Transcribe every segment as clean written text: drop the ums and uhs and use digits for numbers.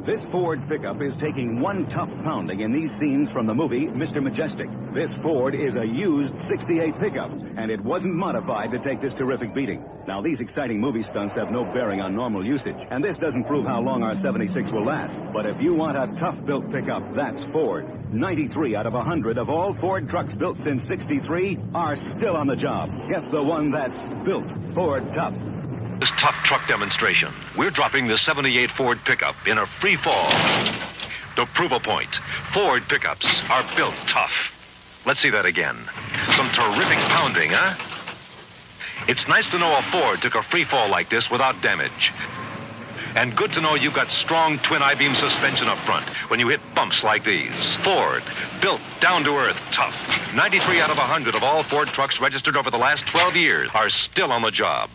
This Ford pickup is taking one tough pounding in these scenes from the movie Mr. Majestic. This Ford is a used 68 pickup, and it wasn't modified to take this terrific beating. Now, these exciting movie stunts have no bearing on normal usage, and this doesn't prove how long our 76 will last. But if you want a tough-built pickup, that's Ford. 93 out of 100 of all Ford trucks built since 63 are still on the job. Get the one that's built Ford Tough. This tough truck demonstration, we're dropping the 78 Ford pickup in a free fall. To prove a point, Ford pickups are built tough. Let's see that again. Some terrific pounding, huh? It's nice to know a Ford took a free fall like this without damage. And good to know you've got strong twin I-beam suspension up front when you hit bumps like these. Ford, built down-to-earth tough. 93 out of 100 of all Ford trucks registered over the last 12 years are still on the job.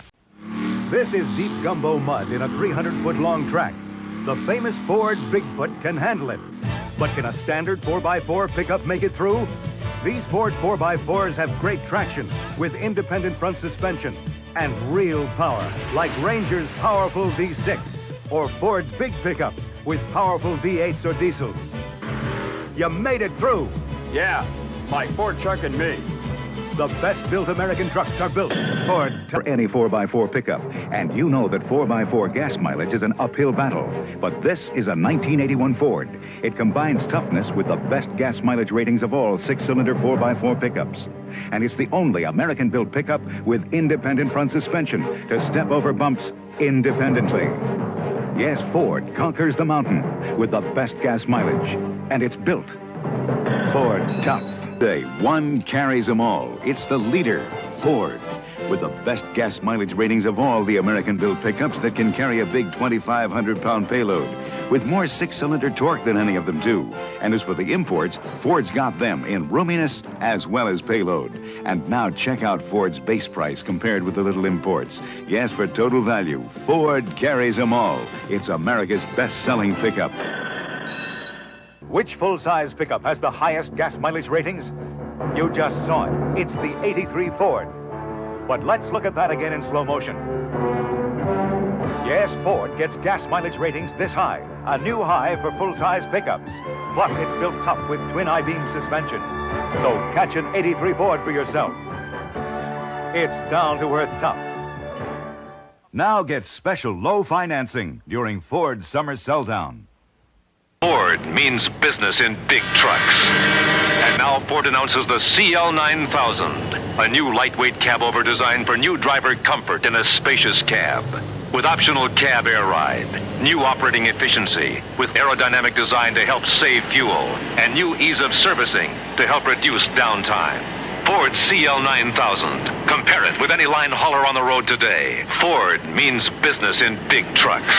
This is deep gumbo mud in a 300-foot-long track. The famous Ford Bigfoot can handle it. But can a standard 4x4 pickup make it through? These Ford 4x4s have great traction with independent front suspension and real power, like Ranger's powerful V6 or Ford's big pickups with powerful V8s or diesels. You made it through. Yeah, my Ford truck and me. The best-built American trucks are built Ford. For any 4x4 pickup, and you know that 4x4 gas mileage is an uphill battle. But this is a 1981 Ford. It combines toughness with the best gas mileage ratings of all 6-cylinder 4x4 pickups. And it's the only American-built pickup with independent front suspension to step over bumps independently. Yes, Ford conquers the mountain with the best gas mileage, and it's built Ford Tough. One carries them all. It's the leader, Ford, with the best gas mileage ratings of all the American-built pickups that can carry a big 2,500-pound payload, with more 6-cylinder torque than any of them, too. And as for the imports, Ford's got them in roominess as well as payload. And now check out Ford's base price compared with the little imports. Yes, for total value, Ford carries them all. It's America's best-selling pickup. Which full-size pickup has the highest gas mileage ratings? You just saw it. It's the 83 Ford. But let's look at that again in slow motion. Yes, Ford gets gas mileage ratings this high, a new high for full-size pickups. Plus, it's built tough with twin I-beam suspension. So catch an 83 Ford for yourself. It's down-to-earth tough. Now get special low financing during Ford's summer sell-down. Ford means business in big trucks. And now Ford announces the CL9000, a new lightweight cabover designed for new driver comfort in a spacious cab. With optional cab air ride, new operating efficiency, with aerodynamic design to help save fuel, and new ease of servicing to help reduce downtime. Ford CL9000. Compare it with any line hauler on the road today. Ford means business in big trucks.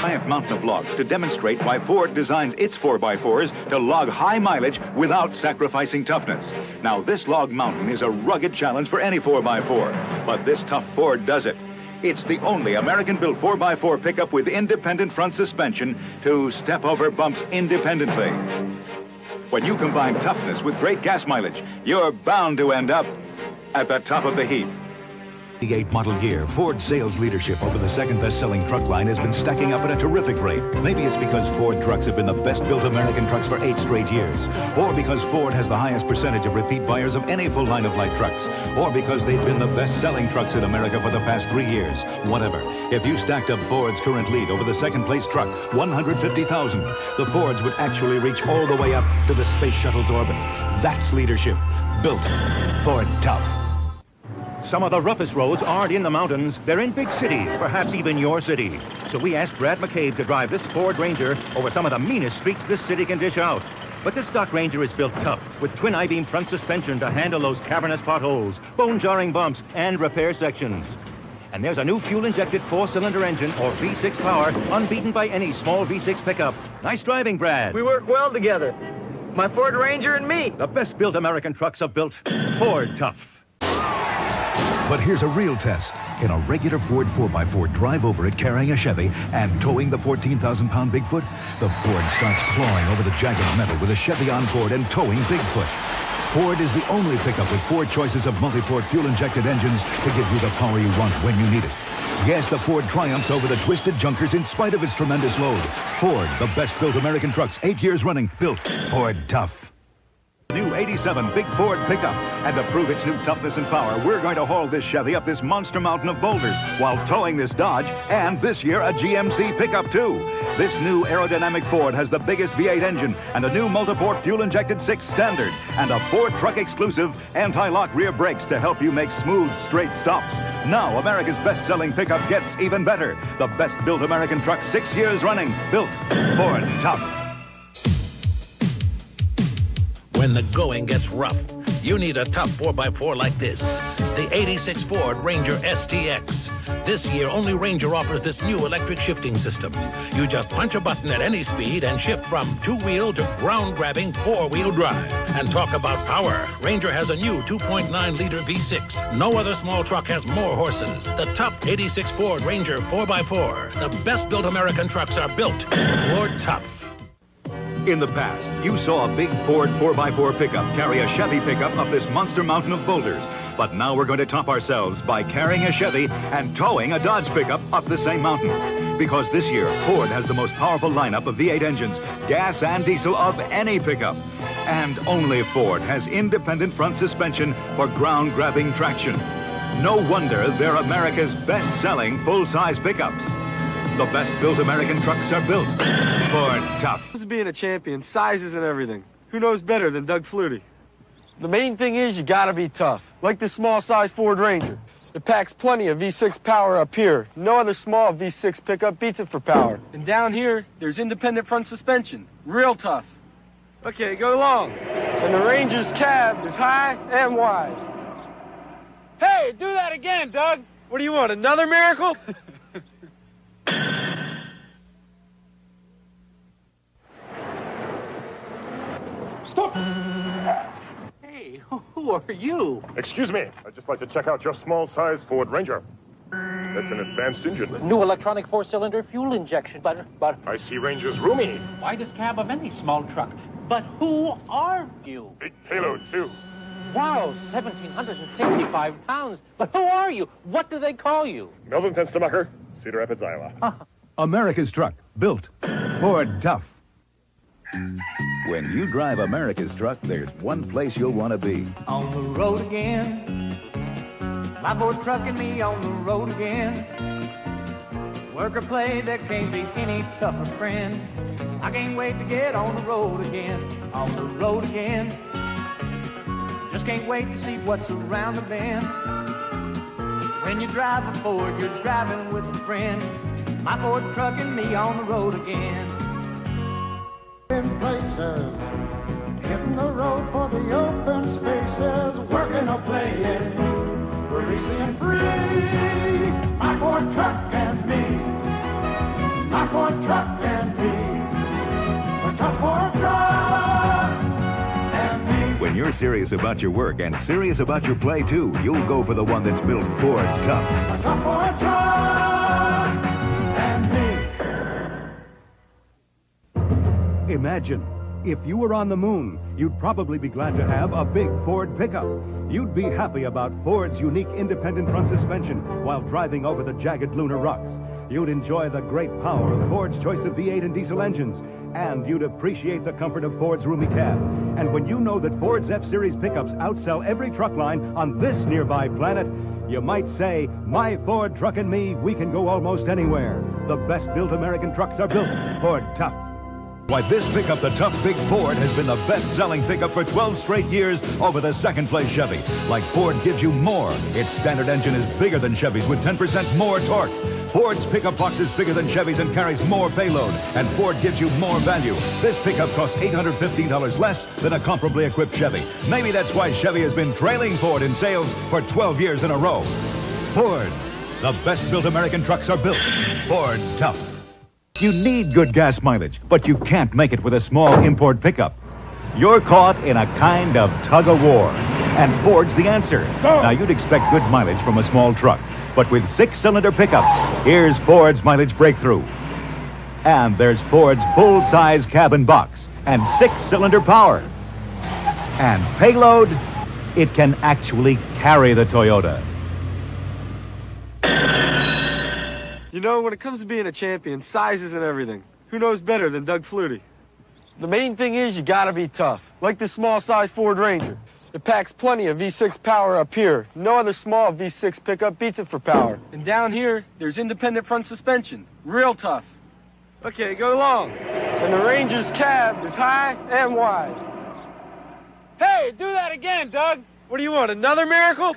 Giant mountain of logs to demonstrate why Ford designs its 4x4s to log high mileage without sacrificing toughness. Now, this log mountain is a rugged challenge for any 4x4, but this tough Ford does it. It's the only American-built 4x4 pickup with independent front suspension to step over bumps independently. When you combine toughness with great gas mileage, you're bound to end up at the top of the heap. The 8 model year, Ford's sales leadership over the second best-selling truck line has been stacking up at a terrific rate. Maybe it's because Ford trucks have been the best-built American trucks for 8 straight years, or because Ford has the highest percentage of repeat buyers of any full line of light trucks, or because they've been the best-selling trucks in America for the past 3 years. Whatever. If you stacked up Ford's current lead over the second-place truck, 150,000, the Fords would actually reach all the way up to the Space Shuttle's orbit. That's leadership. Built Ford Tough. Some of the roughest roads aren't in the mountains. They're in big cities, perhaps even your city. So we asked Brad McCabe to drive this Ford Ranger over some of the meanest streets this city can dish out. But this stock Ranger is built tough, with twin I-beam front suspension to handle those cavernous potholes, bone-jarring bumps, and repair sections. And there's a new fuel-injected 4-cylinder engine, or V6 power, unbeaten by any small V6 pickup. Nice driving, Brad. We work well together. My Ford Ranger and me. The best-built American trucks are built Ford Tough. But here's a real test. Can a regular Ford 4x4 drive over it carrying a Chevy and towing the 14,000-pound Bigfoot? The Ford starts clawing over the jagged metal with a Chevy on board and towing Bigfoot. Ford is the only pickup with 4 choices of multi-port fuel-injected engines to give you the power you want when you need it. Yes, the Ford triumphs over the twisted junkers in spite of its tremendous load. Ford, the best-built American trucks, 8 years running, built Ford tough. New 87 big Ford pickup. And to prove its new toughness and power, we're going to haul this Chevy up this monster mountain of boulders while towing this Dodge and this year a GMC pickup too. This new aerodynamic Ford has the biggest V8 engine and a new multi-port fuel-injected 6 standard and a Ford truck exclusive anti-lock rear brakes to help you make smooth, straight stops. Now America's best-selling pickup gets even better. The best-built American truck 6 years running, built Ford tough. When the going gets rough, you need a tough 4x4 like this. The 86 Ford Ranger STX. This year, only Ranger offers this new electric shifting system. You just punch a button at any speed and shift from two-wheel to ground-grabbing 4-wheel drive. And talk about power. Ranger has a new 2.9-liter V6. No other small truck has more horses. The tough 86 Ford Ranger 4x4. The best-built American trucks are built Ford tough. In the past, you saw a big Ford 4x4 pickup carry a Chevy pickup up this monster mountain of boulders. But now we're going to top ourselves by carrying a Chevy and towing a Dodge pickup up the same mountain. Because this year, Ford has the most powerful lineup of V8 engines, gas and diesel of any pickup. And only Ford has independent front suspension for ground-grabbing traction. No wonder they're America's best-selling full-size pickups. The best-built American trucks are built Ford tough. This is being a champion, sizes and everything. Who knows better than Doug Flutie? The main thing is you gotta be tough, like this small-size Ford Ranger. It packs plenty of V6 power up here. No other small V6 pickup beats it for power. And down here, there's independent front suspension. Real tough. Okay, go long. And the Ranger's cab is high and wide. Hey, do that again, Doug. What do you want, another miracle? Stop! Hey, who are you? Excuse me, I'd just like to check out your small-size Ford Ranger. That's an advanced engine. New electronic 4-cylinder fuel injection, but... I see Ranger's roomy. Widest cab of any small truck. But who are you? Big payload, too. Wow, 1,765 pounds. But who are you? What do they call you? Melvin Fenstermacher, Cedar Rapids, Iowa. America's truck, built Ford tough. When you drive America's truck, there's one place you'll want to be. On the road again. My Ford truck and me on the road again. Work or play, there can't be any tougher friend. I can't wait to get on the road again. On the road again. Just can't wait to see what's around the bend. When you drive a Ford, you're driving with a friend. My Ford truck and me on the road again. In places, hitting the road for the open spaces, working or playing, we're easy and free. My Ford truck and me, my Ford truck and me, a tough Ford truck and me. When you're serious about your work and serious about your play too, you'll go for the one that's built Ford tough. A tough Ford truck and me. Imagine, if you were on the moon, you'd probably be glad to have a big Ford pickup. You'd be happy about Ford's unique independent front suspension while driving over the jagged lunar rocks. You'd enjoy the great power of Ford's choice of V8 and diesel engines. And you'd appreciate the comfort of Ford's roomy cab. And when you know that Ford's F-Series pickups outsell every truck line on this nearby planet, you might say, my Ford truck and me, we can go almost anywhere. The best-built American trucks are built Ford tough. Why, this pickup, the tough big Ford, has been the best-selling pickup for 12 straight years over the second-place Chevy. Like Ford gives you more. Its standard engine is bigger than Chevy's with 10% more torque. Ford's pickup box is bigger than Chevy's and carries more payload. And Ford gives you more value. This pickup costs $815 less than a comparably equipped Chevy. Maybe that's why Chevy has been trailing Ford in sales for 12 years in a row. Ford, the best-built American trucks are built Ford tough. You need good gas mileage, but you can't make it with a small import pickup. You're caught in a kind of tug-of-war, and Ford's the answer. Now, you'd expect good mileage from a small truck, but with 6-cylinder pickups, here's Ford's mileage breakthrough. And there's Ford's full-size cabin box and 6-cylinder power. And payload, it can actually carry the Toyota. You know, when it comes to being a champion, size isn't everything. Who knows better than Doug Flutie? The main thing is you gotta be tough, like this small size Ford Ranger. It packs plenty of V6 power up here. No other small V6 pickup beats it for power. And down here, there's independent front suspension. Real tough. Okay, go long. And the Ranger's cab is high and wide. Hey, do that again, Doug. What do you want, another miracle?